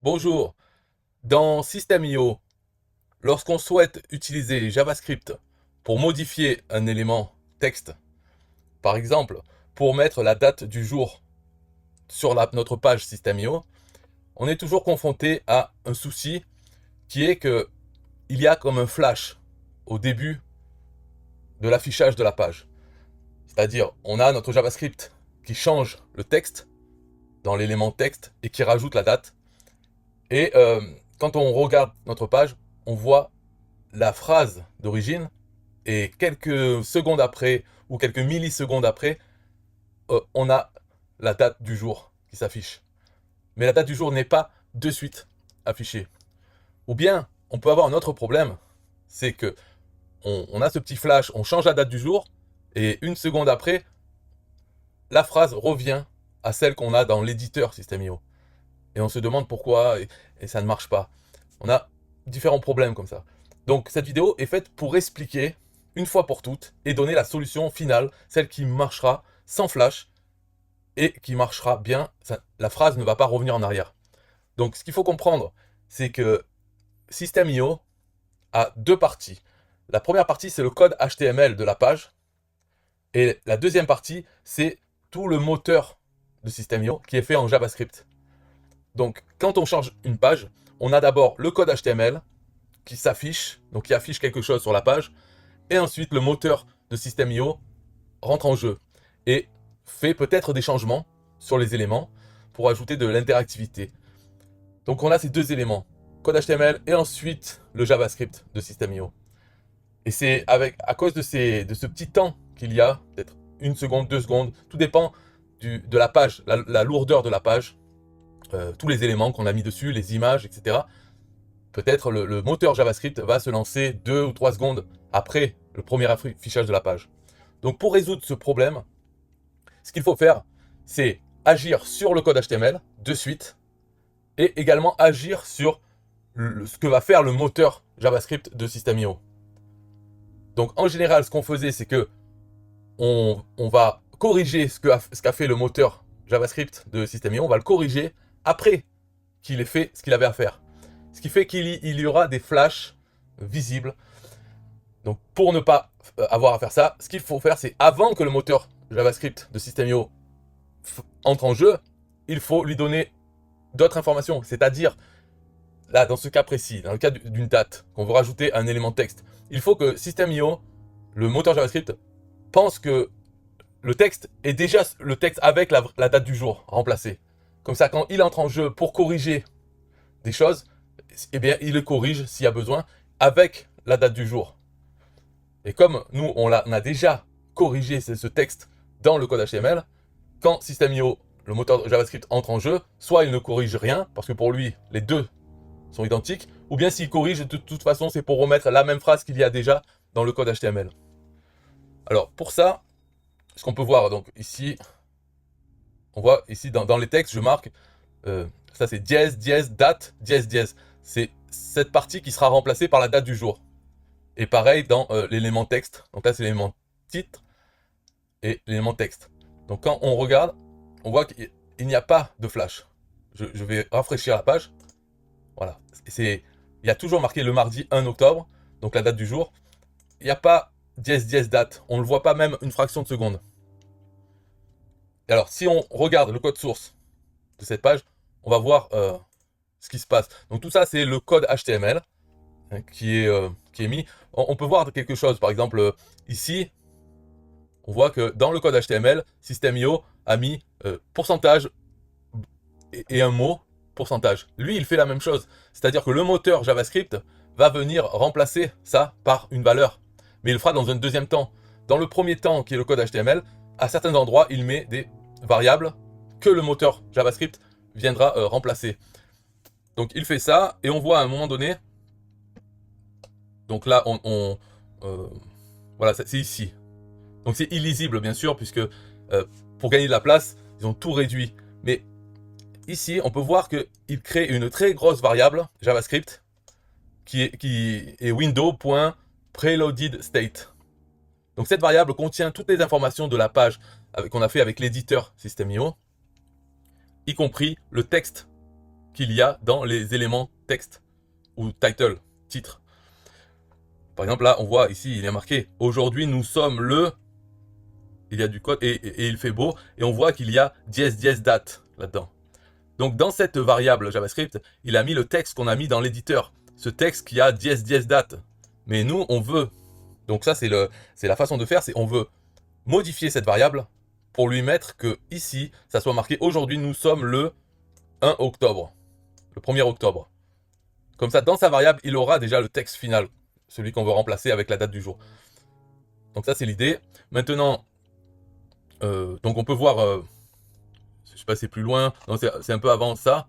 Bonjour, dans System.io, lorsqu'on souhaite utiliser JavaScript pour modifier un élément texte, par exemple pour mettre la date du jour sur notre page System.io, on est toujours confronté à un souci qui est que il y a comme un flash au début de l'affichage de la page. C'est-à-dire, on a notre JavaScript qui change le texte dans l'élément texte et qui rajoute la date. Et quand on regarde notre page, on voit la phrase d'origine et quelques secondes après ou quelques millisecondes après, on a la date du jour qui s'affiche. Mais la date du jour n'est pas de suite affichée. Ou bien, on peut avoir un autre problème, c'est que on a ce petit flash, on change la date du jour et une seconde après, la phrase revient à celle qu'on a dans l'éditeur System.io. Et on se demande pourquoi et ça ne marche pas. On a différents problèmes comme ça. Donc cette vidéo est faite pour expliquer une fois pour toutes et donner la solution finale, celle qui marchera sans flash et qui marchera bien. La phrase ne va pas revenir en arrière. Donc ce qu'il faut comprendre, c'est que System.io a deux parties. La première partie, c'est le code HTML de la page. Et la deuxième partie, c'est tout le moteur de System.io qui est fait en JavaScript. Donc, quand on change une page, on a d'abord le code HTML qui s'affiche, donc qui affiche quelque chose sur la page, et ensuite le moteur de System.io rentre en jeu et fait peut-être des changements sur les éléments pour ajouter de l'interactivité. Donc on a ces deux éléments, code HTML et ensuite le JavaScript de System.io. Et c'est à cause de ce petit temps qu'il y a, peut-être une seconde, 2 secondes, tout dépend de la page, la lourdeur de la page, tous les éléments qu'on a mis dessus, les images, etc. Peut-être le moteur JavaScript va se lancer 2 ou 3 secondes après le premier affichage de la page. Donc pour résoudre ce problème, ce qu'il faut faire, c'est agir sur le code HTML de suite et également agir sur ce que va faire le moteur JavaScript de System.io. Donc en général, ce qu'on faisait, c'est que on va corriger ce qu'a fait le moteur JavaScript de System.io, on va le corriger après qu'il ait fait ce qu'il avait à faire. Ce qui fait qu'il y aura des flashs visibles. Donc pour ne pas avoir à faire ça, ce qu'il faut faire, c'est avant que le moteur JavaScript de System.io entre en jeu, il faut lui donner d'autres informations. C'est-à-dire, là, dans ce cas précis, dans le cas d'une date, qu'on veut rajouter un élément texte, il faut que System.io, le moteur JavaScript, pense que le texte est déjà le texte avec la date du jour remplacée. Comme ça, quand il entre en jeu pour corriger des choses, eh bien, il le corrige s'il y a besoin avec la date du jour. Et comme nous, on a déjà corrigé ce texte dans le code HTML, quand System.io, le moteur JavaScript, entre en jeu, soit il ne corrige rien, parce que pour lui, les deux sont identiques, ou bien s'il corrige, de toute façon, c'est pour remettre la même phrase qu'il y a déjà dans le code HTML. Alors, pour ça, ce qu'on peut voir, donc ici, on voit ici dans les textes, je marque, ça c'est dièse, dièse, date, dièse, dièse. C'est cette partie qui sera remplacée par la date du jour. Et pareil dans l'élément texte. Donc là, c'est l'élément titre et l'élément texte. Donc quand on regarde, on voit qu'il n'y a pas de flash. Je vais rafraîchir la page. Voilà. Il y a toujours marqué le mardi 1 octobre, donc la date du jour. Il n'y a pas dièse, dièse, date. On ne le voit pas même une fraction de seconde. Et alors, si on regarde le code source de cette page, on va voir ce qui se passe. Donc tout ça, c'est le code HTML qui est mis. On peut voir quelque chose. Par exemple, ici, on voit que dans le code HTML, System.io a mis pourcentage et un mot pourcentage. Lui, il fait la même chose. C'est-à-dire que le moteur JavaScript va venir remplacer ça par une valeur. Mais il le fera dans un deuxième temps. Dans le premier temps, qui est le code HTML, à certains endroits, il met des variables que le moteur JavaScript viendra remplacer. Donc il fait ça, et on voit à un moment donné, donc là, voilà, c'est ici. Donc c'est illisible, bien sûr, puisque pour gagner de la place, ils ont tout réduit. Mais ici, on peut voir qu'il crée une très grosse variable JavaScript qui est window.preloadedState. Donc cette variable contient toutes les informations de la page qu'on a fait avec l'éditeur System.io, y compris le texte qu'il y a dans les éléments texte ou title, titre. Par exemple, là, on voit ici, il est marqué « Aujourd'hui, nous sommes le… » Il y a du code et il fait beau. Et on voit qu'il y a dièse date là-dedans. Donc, dans cette variable JavaScript, il a mis le texte qu'on a mis dans l'éditeur. Ce texte qui a dièse date. Mais nous, on veut… Donc ça, c'est la façon de faire. C'est on veut modifier cette variable pour lui mettre que ici, ça soit marqué « Aujourd'hui, nous sommes le 1 octobre. » Le 1er octobre. Comme ça, dans sa variable, il aura déjà le texte final. Celui qu'on veut remplacer avec la date du jour. Donc ça, c'est l'idée. Maintenant, donc on peut voir, je sais pas si c'est plus loin, c'est un peu avant ça.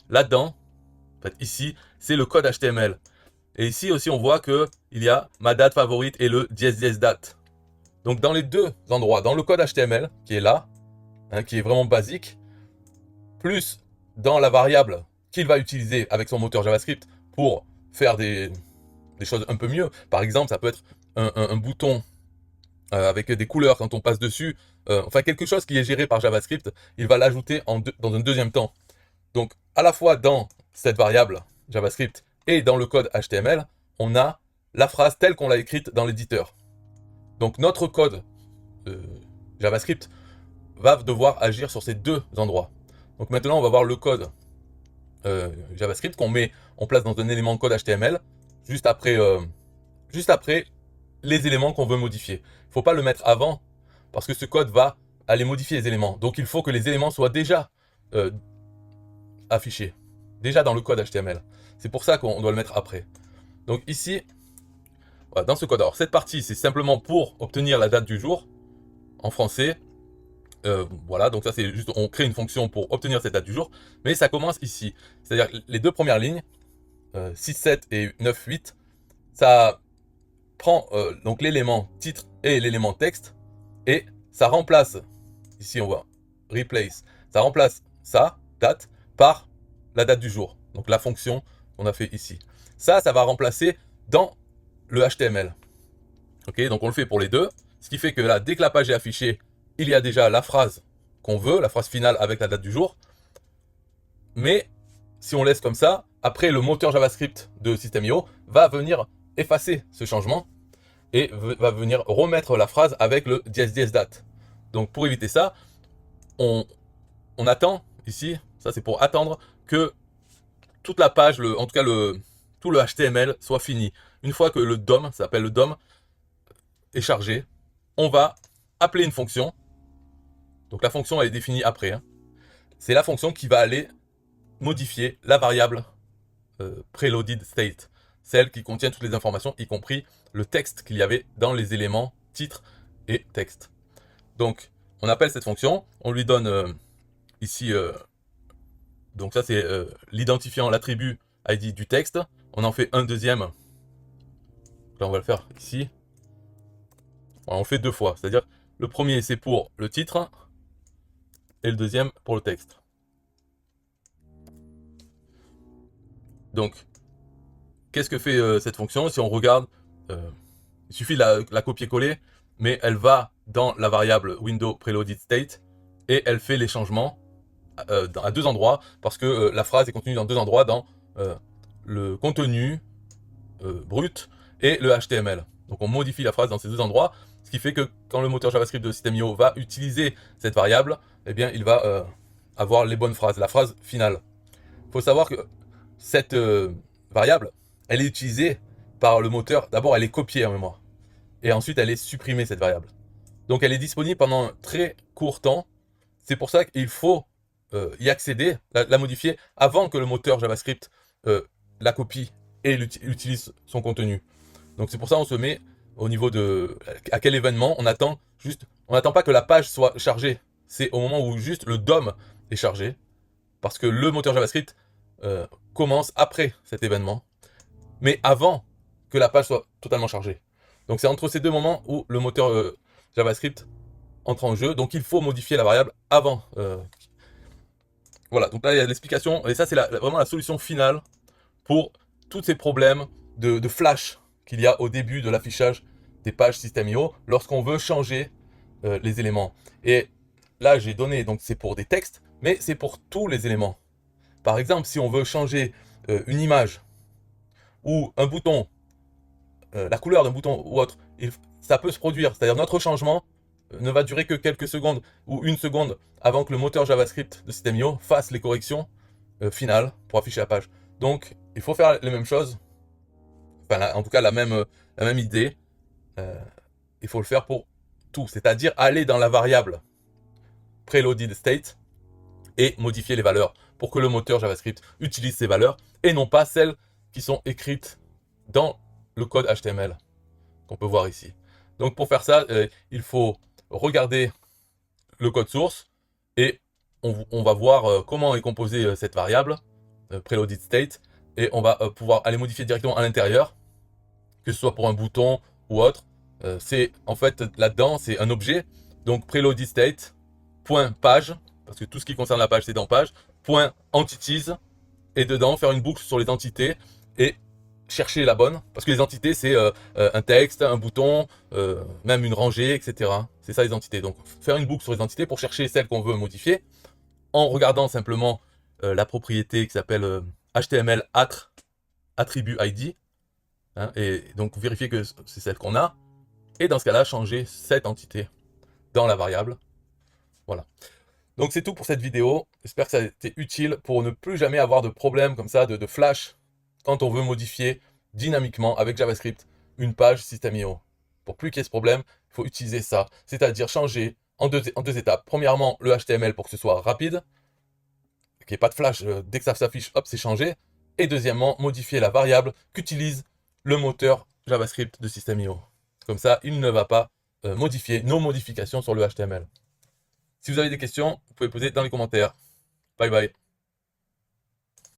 Là-dedans, en fait, ici, c'est le code HTML. Et ici aussi, on voit qu'il y a ma date favorite et le dièse date. Donc dans les deux endroits, dans le code HTML, qui est là, hein, qui est vraiment basique, plus dans la variable qu'il va utiliser avec son moteur JavaScript pour faire des choses un peu mieux. Par exemple, ça peut être un bouton avec des couleurs quand on passe dessus. Enfin, quelque chose qui est géré par JavaScript, il va l'ajouter dans un deuxième temps. Donc, à la fois dans cette variable JavaScript et dans le code HTML, on a la phrase telle qu'on l'a écrite dans l'éditeur. Donc, notre code JavaScript va devoir agir sur ces deux endroits. Donc maintenant, on va voir le code JavaScript qu'on place dans un élément code HTML juste après les éléments qu'on veut modifier. Il ne faut pas le mettre avant parce que ce code va aller modifier les éléments. Donc il faut que les éléments soient déjà affichés, déjà dans le code HTML. C'est pour ça qu'on doit le mettre après. Donc ici, voilà, dans ce code, alors cette partie, c'est simplement pour obtenir la date du jour en français. Voilà, donc ça c'est juste, on crée une fonction pour obtenir cette date du jour, mais ça commence ici. C'est-à-dire les deux premières lignes, 6, 7 et 9, 8, ça prend donc l'élément titre et l'élément texte, et ça remplace, ici on voit replace, ça remplace ça, date, par la date du jour, donc la fonction qu'on a fait ici. Ça va remplacer dans le HTML. Ok, donc on le fait pour les deux, ce qui fait que là, dès que la page est affichée, il y a déjà la phrase qu'on veut, la phrase finale avec la date du jour. Mais si on laisse comme ça, après le moteur JavaScript de System.io va venir effacer ce changement et va venir remettre la phrase avec le dièse date. Donc pour éviter ça, on attend ici, ça c'est pour attendre que toute la page, en tout cas tout le HTML soit fini. Une fois que le DOM, ça s'appelle le DOM, est chargé, on va appeler une fonction. Donc la fonction elle est définie après. Hein. C'est la fonction qui va aller modifier la variable preloaded state, celle qui contient toutes les informations, y compris le texte qu'il y avait dans les éléments titre et texte. Donc on appelle cette fonction, on lui donne ici, donc ça c'est l'identifiant, l'attribut ID du texte. On en fait un deuxième. Là on va le faire ici. On le fait deux fois, c'est-à-dire le premier c'est pour le titre et le deuxième pour le texte. Donc, qu'est-ce que fait cette fonction? Si on regarde, il suffit de la copier-coller, mais elle va dans la variable window preloaded state et elle fait les changements à deux endroits parce que la phrase est contenue dans deux endroits, dans le contenu brut et le HTML. Donc on modifie la phrase dans ces deux endroits, ce qui fait que quand le moteur JavaScript de System.io va utiliser cette variable, eh bien il va avoir les bonnes phrases, la phrase finale. Il faut savoir que cette variable, elle est utilisée par le moteur. D'abord, elle est copiée en mémoire. Et ensuite, elle est supprimée, cette variable. Donc, elle est disponible pendant un très court temps. C'est pour ça qu'il faut y accéder, la modifier, avant que le moteur JavaScript la copie et utilise son contenu. Donc, c'est pour ça qu'on se met au niveau de à quel événement on attend juste. On n'attend pas que la page soit chargée. C'est au moment où juste le DOM est chargé. Parce que le moteur JavaScript commence après cet événement, mais avant que la page soit totalement chargée. Donc c'est entre ces deux moments où le moteur JavaScript entre en jeu, donc il faut modifier la variable avant. Voilà, donc là il y a l'explication, et ça c'est vraiment la solution finale pour tous ces problèmes de flash qu'il y a au début de l'affichage des pages System.io lorsqu'on veut changer les éléments. Et là j'ai donné, donc c'est pour des textes, mais c'est pour tous les éléments. Par exemple, si on veut changer une image ou un bouton, la couleur d'un bouton ou autre, ça peut se produire. C'est-à-dire notre changement ne va durer que quelques secondes ou une seconde avant que le moteur JavaScript de System.io fasse les corrections finales pour afficher la page. Donc, il faut faire les mêmes choses, enfin, en tout cas la même idée. Il faut le faire pour tout, c'est-à-dire aller dans la variable preloaded state et modifier les valeurs pour que le moteur JavaScript utilise ces valeurs et non pas celles qui sont écrites dans le code HTML qu'on peut voir ici. Donc pour faire ça, il faut regarder le code source et on va voir comment est composée cette variable preloaded state et on va pouvoir aller modifier directement à l'intérieur, que ce soit pour un bouton ou autre. C'est en fait là-dedans, c'est un objet, donc preloaded state, point page, parce que tout ce qui concerne la page c'est dans page, point entities, et dedans faire une boucle sur les entités et chercher la bonne, parce que les entités c'est un texte, un bouton, même une rangée, etc. C'est ça les entités. Donc faire une boucle sur les entités pour chercher celle qu'on veut modifier, en regardant simplement la propriété qui s'appelle HTML attribut ID, hein, et donc vérifier que c'est celle qu'on a, et dans ce cas-là changer cette entité dans la variable. Voilà. Donc c'est tout pour cette vidéo, j'espère que ça a été utile pour ne plus jamais avoir de problème comme ça, de flash, quand on veut modifier dynamiquement avec JavaScript une page System.io. Pour plus qu'il y ait ce problème, il faut utiliser ça, c'est-à-dire changer en deux étapes. Premièrement, le HTML pour que ce soit rapide, qu'il n'y ait pas de flash, dès que ça s'affiche, hop, c'est changé. Et deuxièmement, modifier la variable qu'utilise le moteur JavaScript de System.io. Comme ça, il ne va pas modifier nos modifications sur le HTML. Si vous avez des questions, vous pouvez poser dans les commentaires. Bye bye.